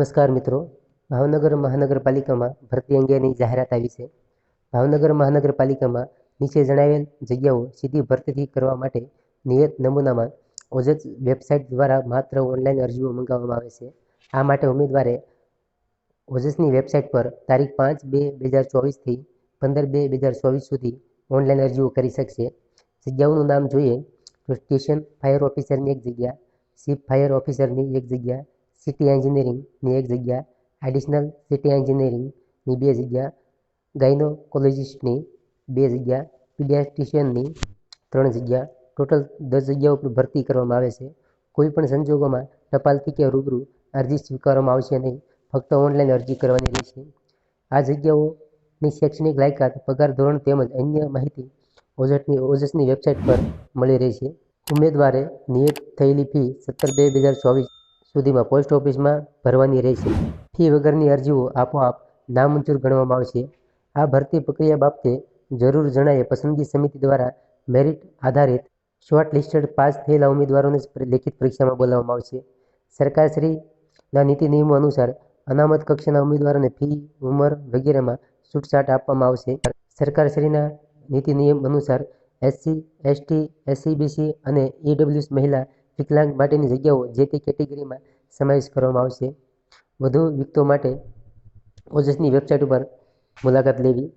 નમસ્કાર મિત્રો, ભાવનગર મહાનગરપાલિકામાં ભરતી અંગેની જાહેરાત આવી છે. ભાવનગર મહાનગરપાલિકામાં નીચે જણાવેલ જગ્યાઓ સીધી ભરતી કરવા માટે નિયત નમૂનામાં ઓજસ વેબસાઇટ દ્વારા માત્ર ઓનલાઈન અરજીઓ મંગાવવામાં આવે છે. આ માટે ઉમેદવારે ઓજસની વેબસાઇટ પર તારીખ 5/2/2024 થી 15/2/2024 સુધી ઓનલાઈન અરજીઓ કરી શકશે. જગ્યાઓનું નામ જોઈએ તો સ્ટેશન ફાયર ઓફિસરની 1 જગ્યા, ચીફ ફાયર ઓફિસરની 1 જગ્યા, સિટી એન્જિનિયરિંગની 1 જગ્યા, એડિશનલ સિટી એન્જિનિયરિંગની 2 જગ્યા, ગાયનોકોલોજિસ્ટની 2 જગ્યા, પીડિયાટ્રિશિયનની 3 જગ્યા, ટોટલ 10 જગ્યાઓ પર ભરતી કરવામાં આવે છે. કોઈ પણ સંજોગોમાં ટપાલથી કે રૂબરૂ અરજી સ્વીકારવામાં આવશે નહીં, ફક્ત ઓનલાઈન અરજી કરવાની રહેશે. આ જગ્યાઓની શૈક્ષણિક લાયકાત, પગાર ધોરણ તેમજ અન્ય માહિતી ઓજસની વેબસાઇટ પર મળી રહેશે. ઉમેદવારે નિયત થયેલી ફી 17/2/2024 સુધીમાં પોસ્ટ ઓફિસમાં ભરવાની રહેશે. ફી વગરની અરજીઓ આપોઆપ નામંજૂર ગણવામાં આવશે. આ ભરતી પ્રક્રિયા બાબતે જરૂર જણાયે પસંદગી સમિતિ દ્વારા મેરિટ આધારિત શોર્ટલિસ્ટેડ પાસ થયેલા ઉમેદવારોને લેખિત પરીક્ષામાં બોલાવવામાં આવશે. સરકારશ્રીના નીતિ નિયમો અનુસાર અનામત કક્ષાના ઉમેદવારોને ફી, ઉંમર વગેરેમાં છૂટછાટ આપવામાં આવશે. સરકારશ્રીના નીતિ નિયમ અનુસાર SC, ST, SC/BC અને EWS મહિલા વિકલાંગ માટેની જગ્યાઓ જે તે કેટેગરીમાં સમાવેશ કરવામાં આવશે. વધુ વિગતો માટે ઓજસની વેબસાઇટ ઉપર મુલાકાત લેવી.